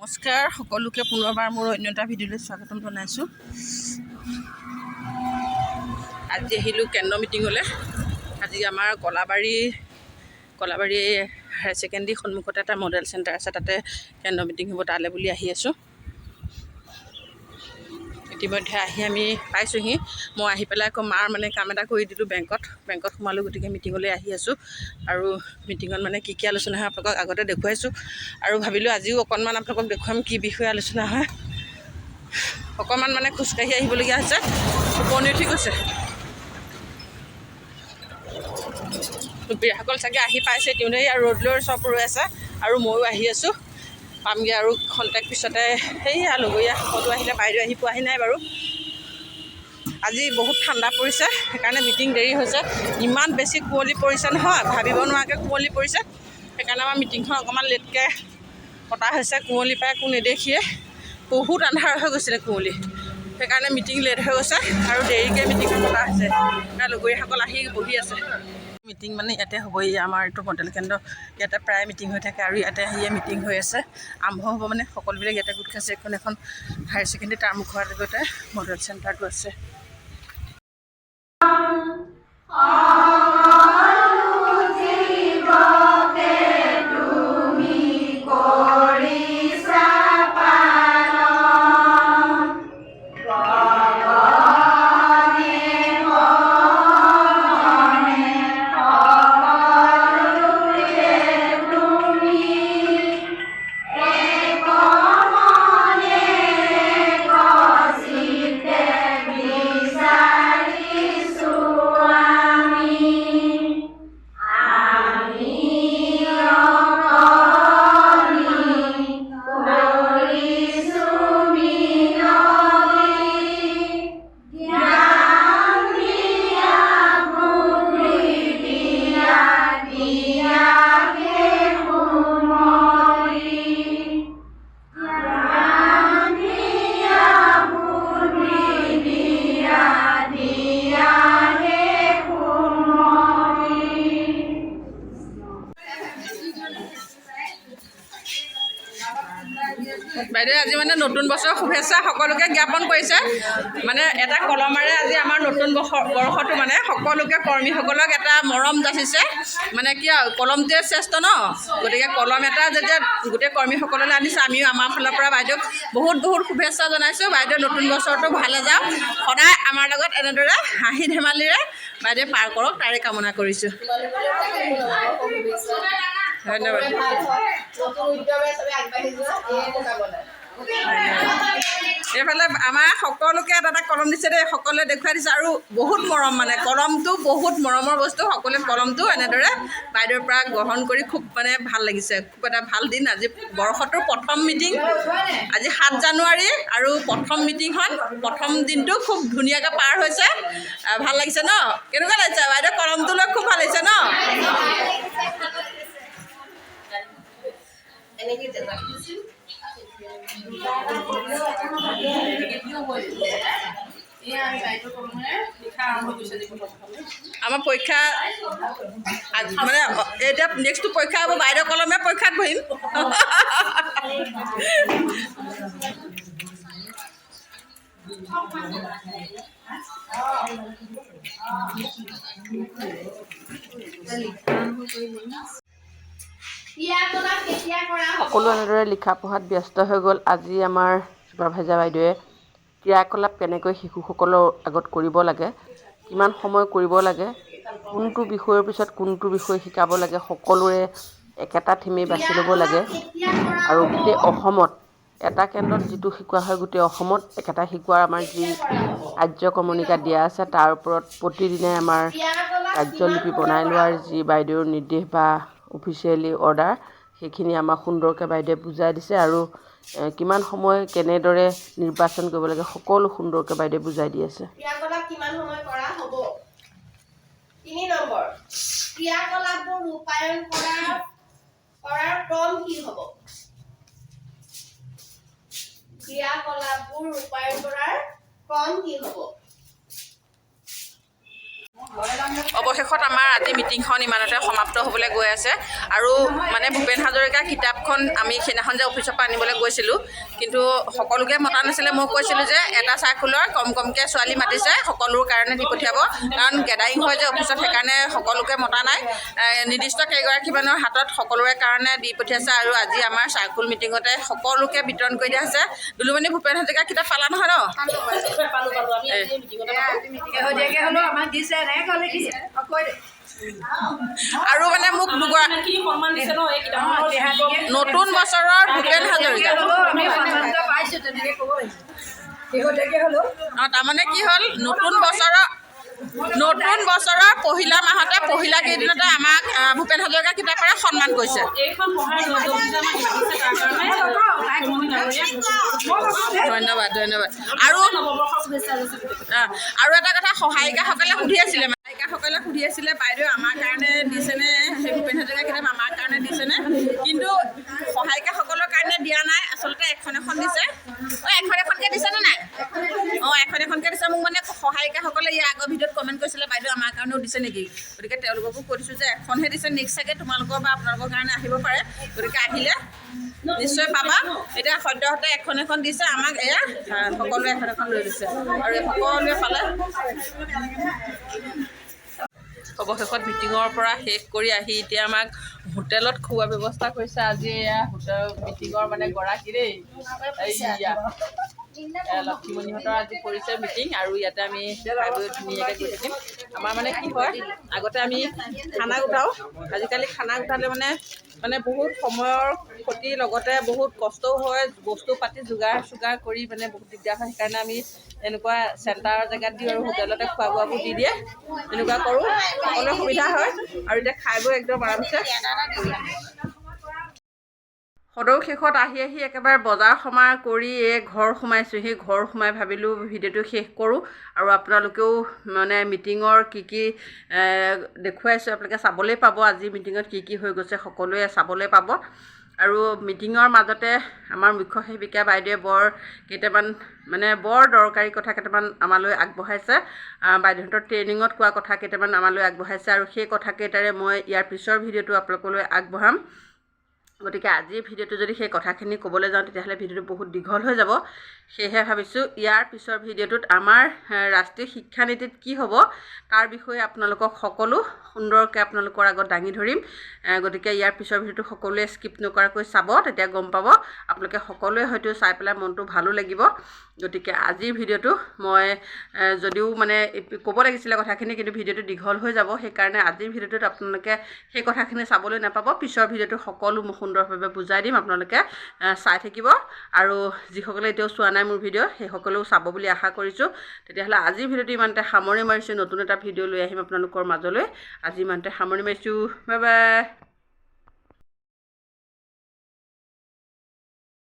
নমস্কাৰ সকলোকে পুনৰবাৰ মোৰ অন্য এটা ভিডিঅ'লৈ স্বাগতম জনাইছোঁ। আজি আহিলোঁ কেন্দ্ৰ মিটিঙলৈ। আজি আমাৰ কলাবাৰী হায়াৰ ছেকেণ্ডেৰী সন্মুখতে এটা মডেল চেণ্টাৰ আছে, তাতে কেন্দ্ৰ মিটিং হ'ব, তালৈ বুলি আহি আছোঁ। ইতিমধ্যে আহি আমি পাইছোঁহি। মই আহি পেলাই আকৌ মাৰ কাম এটা কৰি দিলোঁ, বেংকত সোমালোঁ। গতিকে মিটিঙলৈ আহি আছোঁ আৰু মিটিঙত কি কি আলোচনা হয় আপোনালোকক আগতে দেখুৱাইছোঁ আৰু ভাবিলোঁ আজিও অকণমান আপোনালোকক দেখুৱাম কি বিষয়ে আলোচনা হয়। অকণমান খোজকাঢ়ি আহিবলগীয়া হৈছে, টোপনি উঠি গৈছে। বিয়াসকল চাগে আহি পাইছে, তেওঁনেই আৰু ৰ'দ লৈ চব ৰৈ আছে আৰু ময়ো আহি আছোঁ। পামগৈ আৰু খন্তেক পিছতে। সেয়া লগৰীয়া সকলো আহিলে, বাইদেউ আহি পোৱাহি নাই বাৰু। আজি বহুত ঠাণ্ডা পৰিছে, সেইকাৰণে মিটিং দেৰি হৈছে। ইমান বেছি কুঁৱলী পৰিছে নহয়, ভাবিব নোৱাৰাকৈ কুঁৱলী পৰিছে। সেইকাৰণে আমাৰ মিটিংখন অকণমান লেটকৈ পতা হৈছে। কুঁৱলী পাই একো নেদেখিয়ে, বহুত আন্ধাৰ হৈ গৈছিলে কুঁৱলী, সেইকাৰণে মিটিং লেট হৈ গৈছে আৰু দেৰিকৈ মিটিংখন পতা হৈছে। লগৰীয়াসকল আহি বহি আছে। মিটিং ইয়াতে হ'বই, আমাৰ এইটো মডেল কেন্দ্ৰ, ইয়াতে প্ৰায় মিটিং হৈ থাকে আৰু ইয়াতে আহিয়ে মিটিং হৈ আছে। আৰম্ভ হ'ব সকলোবিলাক ইয়াতে গোট খাইছে। এখন হায়াৰ ছেকেণ্ডেৰী তাৰ মুখৰ আগতে মডেল চেণ্টাৰটো আছে। বাইদেৱে আজি নতুন বছৰৰ শুভেচ্ছা সকলোকে জ্ঞাপন কৰিছে। এটা কলমেৰে আজি আমাৰ নতুন বৰ্ষটো সকলোকে কৰ্মীসকলক এটা মৰম যাচিছে। কি আৰু কলমটোৱে শ্ৰেষ্ঠ ন, গতিকে কলম এটা যেতিয়া গোটেই কৰ্মীসকললৈ আনিছে, আমিও আমাৰ ফালৰ পৰা বাইদেউক বহুত শুভেচ্ছা জনাইছোঁ। বাইদেউ নতুন বছৰটো ভালে যাওক, সদায় আমাৰ লগত এনেদৰে হাঁহি ধেমালিৰে বাইদেৱে পাৰ কৰক, তাৰে কামনা কৰিছোঁ। ধন্যবাদ। এইফালে আমাৰ সকলোকে এটা কলম দিছে দেই, সকলোৱে দেখুৱাই দিছে আৰু বহুত মৰম। কলমটো বহুত মৰমৰ বস্তু। সকলোৱে কলমটো এনেদৰে বাইদেউৰ পৰা গ্ৰহণ কৰি খুব ভাল লাগিছে। খুব এটা ভাল দিন। আজি বৰ্ষটোৰ প্ৰথম মিটিং, আজি 7 জানুৱাৰী আৰু প্ৰথম মিটিংখন, প্ৰথম দিনটো খুব ধুনীয়াকৈ পাৰ হৈছে। ভাল লাগিছে ন? কেনেকুৱা লাগিছে বাইদেউ? কলমটো লৈ খুব ভাল লাগিছে ন? আমাৰ পৰীক্ষা এতিয়া নেক্সটটো পৰীক্ষা হ'ব, বাইদেউ কলমে পৰীক্ষাত বহিম। সকলো এনেদৰে লিখা পঢ়াত ব্যস্ত হৈ গ'ল। আজি আমাৰ ছুপাৰভাইজাৰ বাইদেৱে ক্ৰিয়াকলাপ কেনেকৈ শিশুসকলৰ আগত কৰিব লাগে, কিমান সময় কৰিব লাগে, কোনটো বিষয়ৰ পিছত কোনটো বিষয় শিকাব লাগে, সকলোৰে একেটা থিমেই বাছি ল'ব লাগে। আৰু গোটেই অসমত এটা কেন্দ্ৰত যিটো শিকোৱা হয়, গোটেই অসমত একেটা শিকোৱাৰ আমাৰ যি কাৰ্যক্ৰমণিকা দিয়া আছে, তাৰ ওপৰত প্ৰতিদিনে আমাৰ কাৰ্যলিপি বনাই লোৱাৰ যি বাইদেউৰ নিৰ্দেশ বা অফিচিয়েলি অৰ্ডাৰ, সেইখিনি আমাক সুন্দৰকৈ বাইদেৱে বুজাই দিছে আৰু কিমান সময় কেনেদৰে নিৰ্বাচন কৰিব লাগে, সকলো সুন্দৰকৈ বাইদেৱে বুজাই দি আছে। ক্ৰিয়াকলাপ কিমান সময় কৰা হ'ব? 3 নম্বৰ, ক্ৰিয়াকলাপবোৰ ৰূপায়ণ কৰাৰ ক্ৰম কি হ'ব? ক্ৰিয়াকলাপবোৰ ৰূপায়ণ কৰাৰ ক্ৰম কি হ'ব? অৱশেষত আমাৰ আজি মিটিংখন ইমানতে সমাপ্ত হ'বলৈ গৈ আছে আৰু মানে ভূপেন হাজৰিকাৰ কিতাপখন আমি সেইদিনাখন যে অফিচৰ পৰা আনিবলৈ গৈছিলোঁ কিন্তু সকলোকে মতা নাছিলে মই কৈছিলোঁ যে এটা চাৰ্কুলৰ কমকৈ ছোৱালী মাতিছে সকলোৰ কাৰণে দি পঠিয়াব কাৰণ গেডাৰিং হয় যে অফিচত সেইকাৰণে সকলোকে মতা নাই নিৰ্দিষ্ট কেইগৰাকীমানৰ হাতত সকলোৰে কাৰণে দি পঠিয়াইছে আৰু আজি আমাৰ চাৰ্কুল মিটিঙতে সকলোকে বিতৰণ কৰি দিয়া হৈছে দুলুমণি ভূপেন হাজৰিকাৰ কিতাপ পালা নহয় ন আৰু মানে মোক নতুন বছৰৰ ভূপেন হাজৰিকা তাৰমানে কি হ'ল নতুন বছৰৰ পহিলা মাহতে পহিলা কেইদিনতে আমাক ভূপেন হাজৰিকা কিতাপেৰে সন্মান কৰিছে ধন্যবাদ আৰু এটা কথা সহায়িকাসকলে সুধি আছিলে বাইদেউ আমাৰ কাৰণে দিছেনে সেই ভূপেন হাজৰিকা কিতাপ আমাৰ কাৰণে দিছেনে কিন্তু সহায়িকাসকলৰ কাৰণে দিয়া নাই আচলতে এখন দিছে এখনকৈ দিছেনে নাই এখনকৈ দিছে মোক মানে সহায়িকাসকলে ইয়াৰ আগৰ ভিডিঅ'ত কমেণ্ট কৰিছিলে বাইদেউ আমাৰ কাৰণেও দিছে নেকি গতিকে তেওঁলোককো কৈ দিছোঁ যে এখনহে দিছে নেক্সট চাগে তোমালোকৰ বা আপোনালোকৰ কাৰণে আহিব পাৰে গতিকে আহিলে নিশ্চয় পাবা এতিয়া সদ্যহতে এখন দিছে আমাক এয়া সকলোৱে এখন লৈ দিছে আৰু সকলোৱে পালে অৱশেষত মিটিঙৰ পৰা শেষ কৰি আহি এতিয়া আমাক হোটেলত খোৱা ব্যৱস্থা কৰিছে আজি এয়া হোটেল মিটিঙৰ মানে গৰাকী দেই লক্ষ্মীমণিহঁতৰ আজি কৰিছে মিটিং আৰু ইয়াতে আমি খাই বৈ ধুনীয়াকৈ গৈ থাকিম আমাৰ মানে কি হয় আগতে আমি খানা উঠাওঁ আজিকালি খানা উঠালে মানে বহুত সময়ৰ ক্ষতি লগতে বহুত কষ্টও হয় বস্তু পাতি যোগাৰ কৰি মানে বহুত দিগদাৰ হয় সেইকাৰণে আমি এনেকুৱা চেণ্টাৰৰ জেগাত দিওঁ আৰু হোটেলতে খোৱা বোৱাবোৰ দি দিয়ে তেনেকুৱা কৰোঁ সকলোৰে সুবিধা হয় আৰু এতিয়া খাই বৈ একদম আৰামছে সদৌ শেষত আহি একেবাৰে বজাৰ সমাৰ কৰি ঘৰ সোমাইছোঁহি ঘৰ সোমাই ভাবিলোঁ ভিডিঅ'টো শেষ কৰোঁ আৰু আপোনালোকেও মানে মিটিঙৰ কি দেখুৱাইছোঁ আপোনালোকে চাবলৈ পাব আজি মিটিঙত কি হৈ গৈছে সকলোৱে চাবলৈ পাব আৰু মিটিঙৰ মাজতে আমাৰ মুখ্য সেৱিকা বাইদেৱে বৰ দৰকাৰী কথা কেইটামান আমালৈ আগবঢ়াইছে বাইদেউহঁতৰ ট্ৰেইনিঙত কোৱা কথা কেইটামান আমালৈ আগবঢ়াইছে আৰু সেই কথাকেইটাৰে মই ইয়াৰ পিছৰ ভিডিঅ'টো আপোনালোকলৈ আগবঢ়াম গতিকে আজিৰ ভিডিঅ'টো যদি সেই কথাখিনি ক'বলৈ যাওঁ তেতিয়াহ'লে ভিডিঅ'টো বহুত দীঘল হৈ যাব সেয়েহে ভাবিছোঁ ইয়াৰ পিছৰ ভিডিঅ'টোত আমাৰ ৰাষ্ট্ৰীয় শিক্ষানীতিত কি হ'ব তাৰ বিষয়ে আপোনালোকক সকলো সুন্দৰকৈ আপোনালোকৰ আগত দাঙি ধৰিম গতিকে ইয়াৰ পিছৰ ভিডিঅ'টো সকলোৱে স্কিপ নকৰাকৈ চাব তেতিয়া গম পাব আপোনালোকে সকলোৱে হয়তো চাই পেলাই মনটো ভালো লাগিব গতিকে আজিৰ ভিডিঅ'টো মই যদিও মানে ক'ব লাগিছিলে কথাখিনি কিন্তু ভিডিঅ'টো দীঘল হৈ যাব সেইকাৰণে আজিৰ ভিডিঅ'টোত আপোনালোকে সেই কথাখিনি চাবলৈ নাপাব পিছৰ ভিডিঅ'টো সকলো সুন্দৰভাৱে বুজাই দিম আপোনালোকে চাই থাকিব আৰু যিসকলে এতিয়াও চোৱা নাই মোৰ ভিডিঅ' সেইসকলেও চাব বুলি আশা কৰিছোঁ তেতিয়াহ'লে আজিৰ ভিডিঅ'টো ইমানতে সামৰি মাৰিছোঁ নতুন এটা ভিডিঅ' লৈ আহিম আপোনালোকৰ মাজলৈ আজি ইমানতে সামৰি মাৰিছোঁ বাই বাই